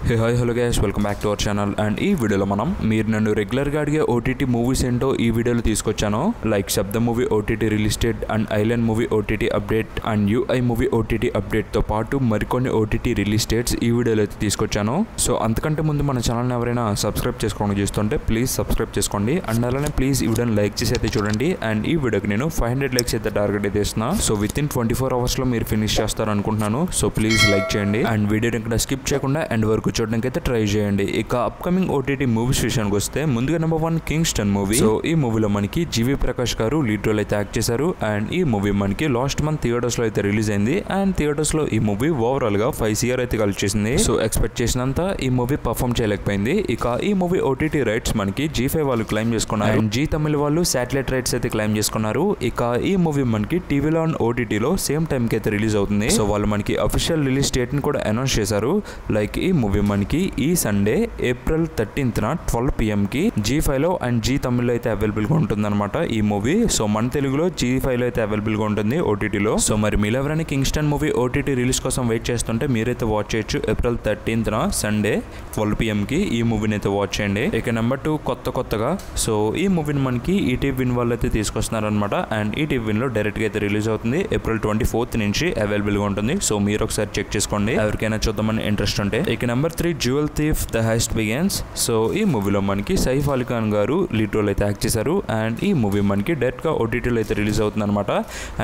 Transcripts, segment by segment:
Hey hi hello guys, welcome back to our channel. And ఈ వీడియోలో మనం మీరు నన్ను రెగ్యులర్గా అడిగే ఓటీటీ మూవీస్ ఏంటో ఈ వీడియోలో తీసుకొచ్చాను. Like Sabdham movie OTT release date and island movie OTT update and UI movie OTT అప్డేట్తో పాటు మరికొన్ని ఓటీటీ రిలీజ్ డేట్స్ ఈ వీడియోలో అయితే తీసుకొచ్చాను. సో అంతకంటే ముందు మన ఛానల్ని ఎవరైనా సబ్స్క్రైబ్ చేసుకోవడం చూస్తుంటే ప్లీజ్ సబ్స్క్రైబ్ చేసుకోండి. అండ్ అలానే ప్లీజ్ ఈ వీడియోని లైక్ చేసి అయితే చూడండి. అండ్ ఈ వీడియోకి నేను 500 లైక్స్ అయితే టార్గెట్ అయితే ఇస్తున్నా. సో విత్ ఇన్ 24 అవర్స్లో మీరు ఫినిష్ చేస్తారు అనుకుంటున్నాను. సో ప్లీజ్ లైక్ చేయండి అండ్ వీడియోని ఇక్కడ స్కిప్ చేయకుండా ఎండ్ వరకు చూడడానికి అయితే ట్రై చేయండి. ఇక అప్కమింగ్ ఓటీటీ మూవీస్ విషయానికి వస్తే ముందుగా నెంబర్ 1 కింగ్స్టన్ మూవీ. సో ఈ మూవీలో మనకి జీవి ప్రకాష్ గారు లీడ్ రోల్ అయితే యాక్ట్ చేశారు. అండ్ ఈ మూవీ మనకి లాస్ట్ మంత్ థియేటర్స్ లో అయితే రిలీజ్ అయింది. అండ్ థియేటర్స్ లో ఈ మూవీ ఓవరాల్ గా 5 CR అయితే కలెక్ట్ చేసింది. సో ఎక్స్పెక్ట్ చేసినంత ఈ మూవీ పర్ఫామ్ చేయలేకపోయింది. ఇక ఈ మూవీ ఓటీటీ రైట్స్ మనకి G5 వాళ్ళు క్లైమ్ చేసుకున్నారు. అండ్ జీ తమిళ వాళ్ళు శాటిలైట్ రైట్స్ అయితే క్లైమ్ చేసుకున్నారు. ఇక ఈ మూవీ మనకి టీవీలో అండ్ ఓటీటీలో సేమ్ టైం కి అయితే రిలీజ్ అవుతుంది. సో వాళ్ళు మనకి అఫీషియల్ రిలీజ్ డేట్ ని కూడా అనౌన్స్ చేశారు. లైక్ ఈ మూవీ మనకి ఈ సండే ఏప్రిల్ 13th 12 PM కి G5 లో అండ్ జీ తమిళలో అయితే అవైలబుల్ గా ఉంటుంది అనమాట ఈ మూవీ. సో మన తెలుగులో G5 లో అయితే అవైలబుల్ గా ఉంటుంది ఓటీటీలో. సో మరి మీరు ఎవరైనా కింగ్స్టన్ మూవీ ఓటీటీ రిలీజ్ కోసం వెయిట్ చేస్తుంటే మీరైతే వాచ్ చేయొచ్చు. ఏప్రిల్ 13th సండే 12 PM కి ఈ మూవీని అయితే వాచ్ చేయండి. ఇక నెంబర్ 2 కొత్తగా సో ఈ మూవీని మనకి ఈటీవీ విన్ వాళ్ళు అయితే తీసుకొస్తున్నారు అనమాట. అండ్ ఈటీవీ విన్ లో డైరెక్ట్ గా అయితే రిలీజ్ అవుతుంది. ఏప్రిల్ 24th నుంచి అవైలబుల్ గా ఉంటుంది. సో మీరు ఒకసారి చెక్ చేసుకోండి ఎవరికైనా చూద్దామని ఇంట్రెస్ట్ ఉంటే. ఇక number 3 jewel thief the heist begins. So ఈ మూవీలో మనకి సైఫ్ అలీ ఖాన్ గారు లీడ్ రోల్ అయితే యాక్ట్ చేశారు. అండ్ ఈ మూవీ మనకి డైరెక్ట్ గా ఓటీటీలో అయితే రిలీజ్ అవుతుంది అనమాట.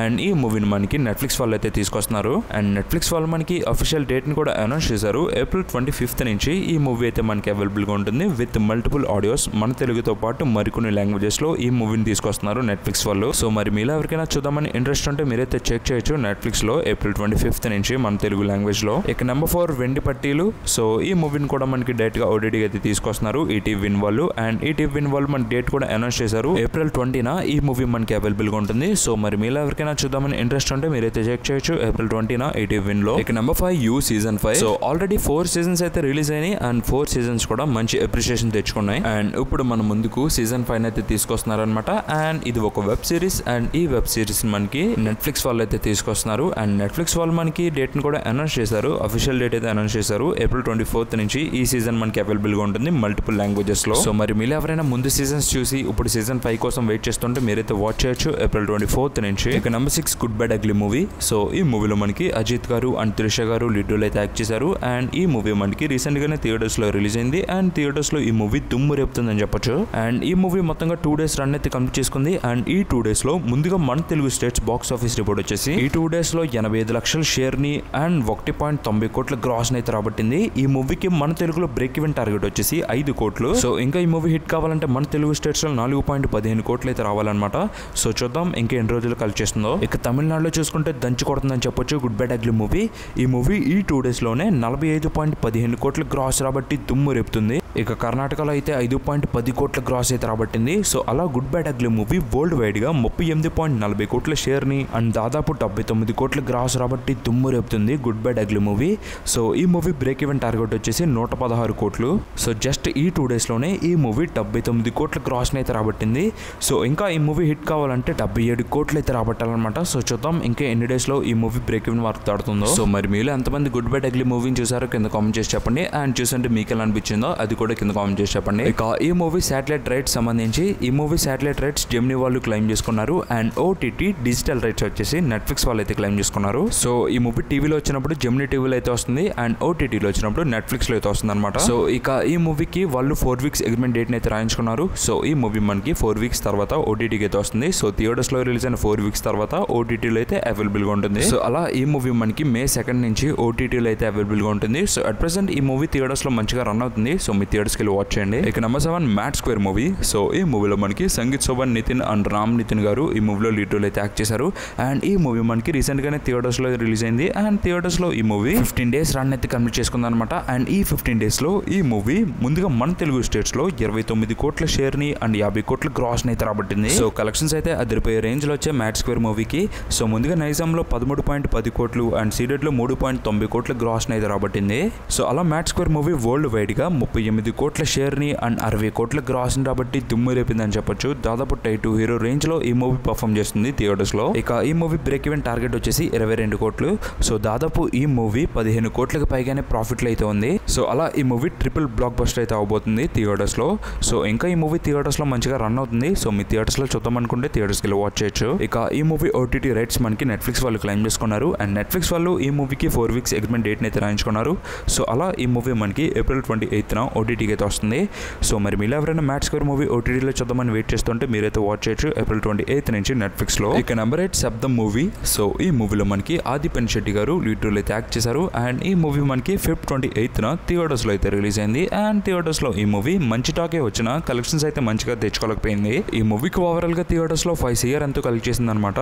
అండ్ ఈ మూవీని మనకి నెట్ఫ్లిక్స్ వాళ్ళు అయితే తీసుకొస్తున్నారు. అండ్ నెట్ఫ్లిక్స్ వాళ్ళు మనకి అఫీషియల్ డేట్ ని కూడా అనౌన్స్ చేశారు. ఏప్రిల్ 25th నుంచి ఈ మూవీ అయితే మనకి అవైలబుల్ గా ఉంటుంది విత్ మల్టిపుల్ ఆడియోస్. మన తెలుగుతో పాటు మరికొన్ని లాంగ్వేజెస్ లో ఈ మూవీని తీసుకొస్తున్నారు నెట్ఫ్లిక్స్ వాళ్ళు. సో మరి మీలో ఎవరికైనా చూద్దామని ఇంట్రెస్ట్ ఉంటే మీరైతే చెక్ చేయొచ్చు నెట్ఫ్లిక్స్ లో ఏప్రిల్ 25th నుంచి మన తెలుగు లాంగ్వేజ్ లో. ఇక నెంబర్ 4 వెండి పట్టీలు. సో ఈ మూవీని కూడా మనకి డైరెక్ట్ గా ఓటీటీ అయితే తీసుకొస్తున్నారు ఈటీవీ విన్ వాళ్ళు. అండ్ ఈటీవీ విన్ వాళ్ళు మన డేట్ కూడా అనౌన్స్ చేశారు. ఏప్రిల్ 20న ఈ మూవీ మనకి అవైలబుల్ గా ఉంటుంది. సో మరి మీలో ఎవరికైనా చూద్దామని ఇంట్రెస్ట్ ఉంటే మీరైతే చెక్ చేయొచ్చు ఏప్రిల్ 20న ఈటీవీ విన్ లో. ఇక number 5 you season 5. So already 4 seasons అయితే రిలీజ్ అయినాయి. అండ్ 4 సీజన్స్ కూడా మంచి అప్రిషియేషన్ తెచ్చుకున్నాయి. అండ్ ఇప్పుడు మన ముందుకు సీజన్ 5 అయితే తీసుకొస్తున్నారు అనమాట. అండ్ ఇది ఒక వెబ్ సిరీస్. అండ్ ఈ వెబ్ సిరీస్ మనకి నెట్ఫ్లిక్స్ వాళ్ళు అయితే తీసుకొస్తున్నారు. అండ్ నెట్ఫ్లిక్స్ వాళ్ళు మనకి డేట్ ని కూడా అనౌన్స్ చేశారు. అఫీషియల్ డేట్ అయితే అనౌన్స్ చేశారు. ఏప్రిల్ 24th నుంచి ఈ సీజన్ మనకి అవైలబుల్ గా ఉంటుంది మల్టిపుల్ లాంగ్వేజెస్ లో. సో మరి మీరు ఎవరైనా ముందు సీజన్స్ చూసి ఇప్పుడు సీజన్ 5 కోసం వెయిట్ చేస్తుంటే మీరైతే వాచ్ చేయొచ్చు ఏప్రిల్ 24th నుంచి. ఇక number 6 good bad ugly movie. So ఈ మూవీలో మనకి అజిత్ గారు అండ్ త్రిష గారు లీడ్ రోల్ అయితే యాక్ట్ చేశారు. అండ్ ఈ మూవీ మనకి రీసెంట్ గానే థియేటర్స్ లో రిలీజ్ అయింది. అండ్ థియేటర్స్ లో ఈ మూవీ దుమ్ము రేపుతుందని చెప్పొచ్చు. అండ్ ఈ మూవీ మొత్తంగా 2 days రన్ అయితే కంప్లీట్ చేసుకుంది. అండ్ ఈ 2 days లో ముందుగా మన Telugu states box office report వచ్చేసి ఈ 2 days లో 85 లక్షల షేర్ ని అండ్ 1.90 కోట్ల గ్రాస్ అయితే రాబట్టింది. ఈ మూవీకి మన తెలుగులో బ్రేక్ ఈవెన్ టార్గెట్ వచ్చేసి 5 కోట్లు. సో ఇంకా ఈ మూవీ హిట్ కావాలంటే మన తెలుగు స్టేట్స్ లో 4.15 కోట్లు అయితే రావాలన్నమాట. సో చూద్దాం ఇంకా ఎన్ని రోజులు కలెక్ట్ చేస్తుందో. ఇక తమిళనాడులో చూసుకుంటే దంచి కొడుతుందని చెప్పొచ్చు గుడ్ బ్యాడ్ అగ్లీ మూవీ. ఈ మూవీ ఈ 2 days లోనే 45.15 కోట్ల గ్రాస్ రాబట్టి దుమ్ము రేపుతుంది. ఇక కర్ణాటకలో అయితే 5.10 కోట్ల గ్రాస్ అయితే రాబట్టింది. సో అలా good bad ugly movie worldwide గా 38.40 కోట్ల షేర్ ని అండ్ దాదాపు 79 కోట్ల గ్రాస్ రాబట్టి దుమ్ము రేపుతుంది good bad ugly movie. So ఈ మూవీ బ్రేక్ ఈవెన్ టార్గెట్ వచ్చేసి 116 కోట్లు. సో జస్ట్ ఈ 2 days లోనే ఈ మూవీ 79 కోట్ల గ్రాస్ అయితే రాబట్టింది. సో ఇంకా ఈ మూవీ హిట్ కావాలంటే 77 కోట్లు అయితే రాబట్టాలన్నమాట. సో చూద్దాం ఇంకా ఎన్ని డేస్ లో ఈ మూవీ బ్రేక్ ఈవెన్ వర్క్ దాడుతుందో. సో మరి మీలో ఎంతమంది గుడ్ బ్యాడ్ అగ్లీ మూవీని చూసారో కింద కామెంట్ చేసి చెప్పండి. అండ్ చూసంటే మీకు ఎలా అనిపించిందో అది కూడా కింద కామెంట్ చేసి చెప్పండి. ఇక ఈ మూవీ శాటిలైట్ రైట్స్ సంబంధించి ఈ మూవీ శాటిలైట్ రైట్స్ జెమినీ వాళ్ళు క్లైమ్ చేసుకున్నారు. అండ్ ఓటీటీ డిజిటల్ రైట్స్ వచ్చేసి నెట్ఫ్లిక్స్ వాళ్ళు అయితే క్లైమ్ చేసుకున్నారు. సో ఈ మూవీ టీవీలో వచ్చినప్పుడు జెమినీ టీవీలో అయితే వస్తుంది. అండ్ ఓటీటీలో వచ్చినప్పుడు నెట్ఫ్లిక్స్ లో అయితే వస్తుంది అనమాట. సో ఇక ఈ మూవీకి వాళ్ళు 4 weeks అగ్రిమెంట్ డేట్ అయితే రాయించుకున్నారు. సో ఈ మూవీ మనకి 4 weeks తర్వాత ఓటీటీకి అయితే వస్తుంది. సో థియేటర్స్ లో రిలీజ్ అయిన 4 weeks తర్వాత ఓటీటీలో అయితే అవైలబుల్ గా ఉంటుంది. సో అలా ఈ మూవీ మనకి May 2nd నుంచి ఓటీటీలో అయితే అవైలబుల్ గా ఉంటుంది. సో అట్ ప్రెసెంట్ ఈ మూవీ థియేటర్స్ లో మంచిగా రన్ అవుతుంది. సో మీ థియేటర్స్ కి వాచ్ చేయండి. ఇక number 7 mad square movie. So ఈ మూవీలో మనకి సంగీత్ శోభన్ నితిన్ అండ్ రామ్ నితిన్ గారు ఈ మూవీలో లీడ్ రోల్ అయితే యాక్ట్ చేశారు. అండ్ ఈ మూవీ మనకి రీసెంట్ గానే థియేటర్స్ లో రిలీజ్ అయింది. అండ్ థియేటర్స్ లో ఈ మూవీ 15 days రన్ అయితే కంప్లీట్ చేసుకుంది అనమాట. అండ్ ఈ 15 days లో ఈ మూవీ ముందుగా మన తెలుగు స్టేట్స్ లో 29 కోట్ల షేర్ ని అండ్ 50 కోట్ల గ్రాస్ అయితే రాబట్టింది. సో కలెక్షన్స్ అయితే అదిరిపోయే రేంజ్ లో వచ్చే మ్యాట్ స్క్వేర్ మూవీకి. సో ముందుగా నైజాంలో 13.10 కోట్లు అండ్ సీడెడ్ లో 3.90 కోట్ల గ్రాస్ అయితే రాబట్టింది. సో అలా mad square movie worldwide గా 8 కోట్ల షేర్ని అండ్ 60 కోట్ల గ్రాస్ని రాబట్టి దుమ్ము రేపిందని చెప్పొచ్చు. దాదాపు టైప్ 2 హీరో రేంజ్లో ఈ మూవీ పర్ఫామ్ చేస్తుంది థియేటర్స్లో. ఇక ఈ మూవీ బ్రేక్ ఈవెన్ టార్గెట్ వచ్చేసి 22 కోట్లు. సో దాదాపు ఈ మూవీ 15 కోట్లకు పైగానే ప్రాఫిట్లు అయితే ఉంది. సో అలా ఈ మూవీ ట్రిపుల్ బ్లాక్ బస్టర్ అయితే అవబోతుంది థియేటర్స్లో. సో ఇంకా ఈ మూవీ థియేటర్స్లో మంచిగా రన్ అవుతుంది. సో మీ థియేటర్స్లో చూద్దాం అనుకుంటే థియేటర్స్కి వెళ్ళి వాచ్ చేయొచ్చు. ఇక ఈ మూవీ ఓటీటీ రైట్స్ మనకి నెట్ఫ్లిక్స్ వాళ్ళు క్లెయిమ్ చేసుకున్నారు. అండ్ నెట్ఫ్లిక్స్ వాళ్ళు ఈ మూవీకి 4 వీక్స్ అగ్రిమెంట్ డేట్ని అయితే రాయించుకున్నారు. సో అలా ఈ మూవీ మనకి ఏప్రిల్ 28న ఓటీటీకి అయితే వస్తుంది. సో మరి మీరు ఎవరైనా మ్యాట్ స్క్వేర్ మూవీ ఓటీటీలో చూద్దామని వెయిట్ చేస్తుంటే మీరైతే వాచ్ చేయొచ్చు ఏప్రిల్ 28 నుంచి నెట్ఫ్లిక్స్లో. ఇక నెంబర్ 8 శబ్దం మూవీ. సో ఈ మూవీలో మనకి ఆది పెనిశెట్టి గారు లీడ్ రోల్ అయితే యాక్ట్ చేశారు. అండ్ ఈ మూవీ మనకి ఫిబ్రవరి 28న థియేటర్స్లో అయితే రిలీజ్ అయింది. అండ్ థియేటర్స్లో ఈ మూవీ మంచి టాకే వచ్చిన కలెక్షన్స్ అయితే మంచిగా తెచ్చుకోలేకపోయింది. ఈ మూవీకి ఓవరాల్గా థియేటర్స్లో 5 CR ఎంతో కలెక్ట్ చేసింది అనమాట.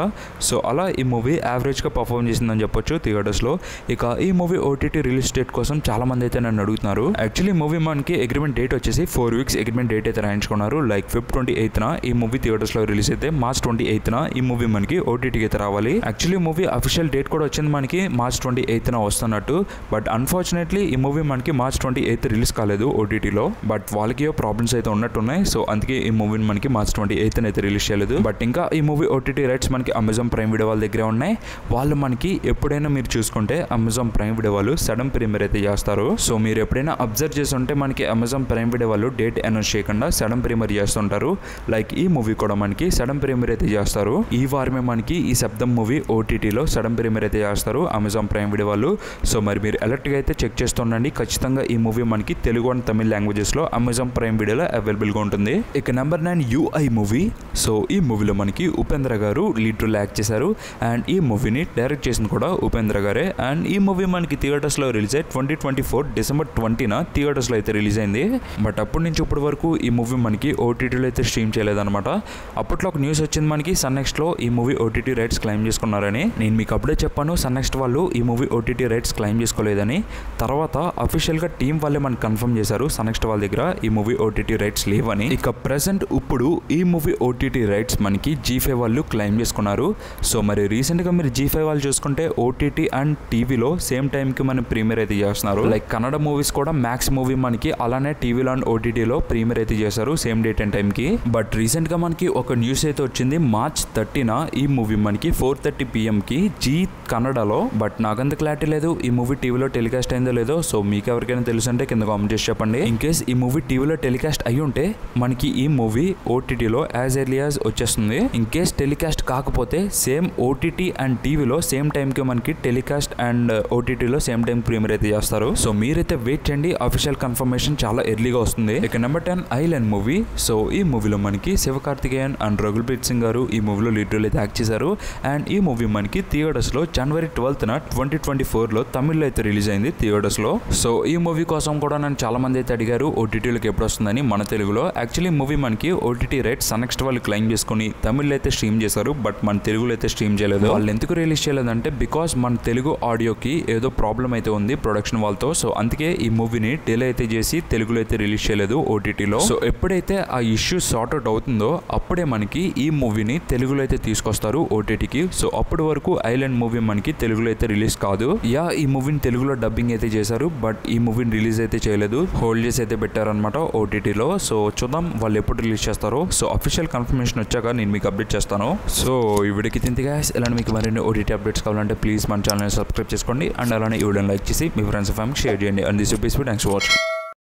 సో అలా ఈ మూవీ యావరేజ్గా పర్ఫామ్ చేసిందని చెప్పొచ్చు థియేటర్స్లో. ఇక ఈ మూవీ ఓటీటీ రిలీజ్ డేట్ కోసం చాలా మంది అయితే నన్ను అడుగుతున్నారు. యాక్చువల్లీ మూవీ మనకి అగ్రిమెంట్ డేట్ వచ్చేసి 4 వీక్స్ అగ్రిమెంట్ డేట్ అయితే రాయించుకున్నారు. లైక్ ఫిబ్రవరి 28న ఈ మూవీ థియేటర్స్లో రిలీజ్ అయితే మార్చ్ 28న ఈ మూవీ మనకి ఓటీటీకి అయితే రావాలి. యాక్చువల్లీ మూవీ అఫీషియల్ డేట్ కూడా వచ్చింది మనకి మార్చ్ 28న వస్తున్నట్టు. బట్ అన్ఫార్చునేట్లీ ఈ మూవీ మనకి మార్చ్ 28 రిలీజ్ కాలేదు ఓటీటీలో. బట్ వాళ్ళకి ప్రాబ్లమ్స్ అయితే ఉన్నట్టున్నాయి. సో అందుకే ఈ మూవీని మనకి మార్చ్ 28న అయితే రిలీజ్ చేయలేదు. బట్ ఇంకా ఈ మూవీ ఓటీటీ రైట్స్ మనకి అమెజాన్ ప్రైమ్ వీడియో వాళ్ళ దగ్గరే ఉన్నాయి. వాళ్ళు మనకి ఎప్పుడైనా మీరు చూసుకుంటే అమెజాన్ ప్రైమ్ వీడియో వాళ్ళు సడన్ ప్రీమియర్ అయితే చేస్తారు. సో మీరు ఎప్పుడైనా అబ్జర్వ్ చేసి ఉంటే మనకి అమెజాన్ ప్రైమ్ వీడియో వాళ్ళు డేట్ అనౌన్స్ చేయకుండా సడన్ ప్రీమియర్ చేస్తుంటారు. లైక్ ఈ మూవీ కూడా మనకి సడన్ ప్రీమియర్ అయితే చేస్తారు. ఈ వారమే మనకి ఈ శబ్దం మూవీ ఓటీటీలో సడన్ ప్రీమియర్ అయితే చేస్తారు అమెజాన్ ప్రైమ్ వీడియో వాళ్ళు. సో మరి మీరు అలర్ట్గా అయితే చెక్ చేస్తుండండి. ఖచ్చితంగా ఈ మూవీ మనకి తెలుగు అండ్ తమిళ లాంగ్వేజెస్లో అమెజాన్ ప్రైమ్ వీడియోలో అవైలబుల్గా ఉంటుంది. ఇక నెంబర్ 9 UI మూవీ. సో ఈ మూవీలో మనకి ఉపేంద్ర గారు లీడ్ రోల్ యాక్ట్ చేశారు. అండ్ ఈ మూవీని డైరెక్ట్ చేసింది కూడా ఉపేంద్ర గారే. అండ్ ఈ మూవీ మనకి థియేటర్స్లో రిలీజ్ అయ్యి 2024 డిసెంబర్ 20న థియేటర్స్లో అయితే రిలీజ్ అయింది. బట్ అప్పటి నుంచి ఇప్పటి వరకు ఈ మూవీ మనకి ఓటీటీలో అయితే స్ట్రీమ్ చేయలేదన్నమాట. అప్పట్లో ఒక న్యూస్ వచ్చింది మనకి సన్నెక్స్ట్లో ఈ మూవీ ఓటీటీ రైట్స్ క్లెయిమ్ చేసుకున్నారని. నేను మీకు అప్పుడే చెప్పాను సన్నెక్స్ట్ వాళ్ళు ఈ మూవీ ఓటీటీ రైట్స్ క్లెయిమ్ చేసుకోలేదని. తర్వాత అఫీషియల్గా టీం వాళ్ళే మనకి కన్ఫర్మ్ చేశారు సన్నెక్స్ట్ వాళ్ళ దగ్గర ఈ మూవీ ఓటీటీ రైట్స్ లేవని. ఇక ప్రెసెంట్ ఇప్పుడు ఈ మూవీ ఓటీటీ రైట్స్ మనకి G5 వాళ్ళు క్లెయిమ్ చేసుకున్నారు. సో మరి రీసెంట్గా మీరు G5 వాళ్ళు చూసుకుంటే ఓటీటీ అండ్ టీవీలో సేమ్ టైంకి మన ప్రీమియర్ అయితే చేస్తున్నారు. లైక్ కన్నడ మూవీస్ కూడా మ్యాక్స్ మూవీ మనకి అలానే టీవీలో అండ్ ఓటీటీలో ప్రీమియర్ అయితే చేశారు సేమ్ డేట్ అండ్ టైంకి. బట్ రీసెంట్గా మనకి ఒక న్యూస్ అయితే వచ్చింది మార్చ్ 30న ఈ మూవీ మనకి 4:30 PMకి జీ కన్నడలో. బట్ నాకంత క్లారిటీ లేదు ఈ మూవీ టీవీలో టెలికాస్ట్ అయిందో లేదో. సో మీకు ఎవరికైనా తెలుసు అంటే కింద కామెంట్ చేసి చెప్పండి. ఇన్ కేస్ ఈ మూవీ టీవీలో టెలికాస్ట్ అయ్యి ఉంటే మనకి ఈ మూవీ ఓటీటీలో యాజ్ ఎర్లీ యాజ్ వచ్చేస్తుంది. ఇన్ కేస్ టెలికాస్ట్ కాకపోతే సేమ్ ఓటీటీ అండ్ టీవీలో సేమ్ టైంకి మనకి టెలికాస్ట్ అండ్ ఓటీటీలో సేమ్ టైం ప్రీమియర్ అయితే చేస్తారు. సో మీరైతే వెయిట్ చేయండి. అఫీషియల్ కన్ఫర్మేషన్ చాలా ఎర్లీగా వస్తుంది. ఇక నెంబర్ 10 ఐలాండ్ మూవీ. సో ఈ మూవీలో మనకి శివకార్తికేయన్ అండ్ రఘుల్ప్రీత్ సింగ్ గారు ఈ మూవీలో లీడ్ రోల్ అయితే యాక్ట్ చేశారు. అండ్ ఈ మూవీ మనకి థియేటర్స్లో జనవరి 12న 2024లో తమిళ్లో అయితే రిలీజ్ అయింది థియేటర్స్లో. సో ఈ మూవీ కోసం కూడా నన్ను చాలా మంది అయితే అడిగారు ఓటీటీలోకి ఎప్పుడు వస్తుందని మన తెలుగులో. యాక్చువల్లీ మూవీ మనకి ఓటీటీ రైట్స్ సన్నెక్స్ట్ వాళ్ళు క్లెయిమ్ చేసుకుని తమిళ్లో అయితే స్ట్రీమ్ చేశారు. బట్ మన తెలుగులో అయితే స్ట్రీమ్ చేయలేదు. వాళ్ళు ఎందుకు రిలీజ్ చేయలేదంటే బికాస్ మన తెలుగు ఆడియోకి ఏదో ప్రాబ్లం అయితే ఉంది ప్రొడక్షన్ వాళ్ళతో. సో అందుకే ఈ మూవీని డిలే అయితే చేసి తెలుగులో అయితే రిలీజ్ చేయలేదు ఓటీటీలో. సో ఎప్పుడైతే ఆ ఇష్యూ సార్ట్ అవుట్ అవుతుందో అప్పుడే మనకి ఈ మూవీని తెలుగులో అయితే తీసుకొస్తారు ఓటీటీకి. సో అప్పటి వరకు ఐలాండ్ మూవీ మనకి తెలుగులో అయితే రిలీజ్ కాదు. ఈ మూవీని తెలుగులో డబ్బింగ్ అయితే చేశారు. బట్ ఈ మూవీని రిలీజ్ అయితే చేయలేదు. హోల్డ్ చేసి అయితే పెట్టారనమాట ఓటీటీలో. సో చూద్దాం వాళ్ళు ఎప్పుడు రిలీజ్ చేస్తారో. సో అఫీషియల్ కన్ఫర్మేషన్ వచ్చాక నేను మీకు అప్డేట్ చేస్తాను. సో ఈ వీడియోకి తింది గైస్. ఇలాంటి మీకు మరిన్ని ఓటీటీ అప్డేట్స్ కావాలంటే ప్లీజ్ మన ఛానల్ని సబ్స్క్రైబ్ చేసుకోండి. అండ్ అలానే ఈ వీడియోని లైక్ చేసి మీ ఫ్రెండ్స్ ఫ్యామిలీకి షేర్ చేయండి. And this thanks for watching.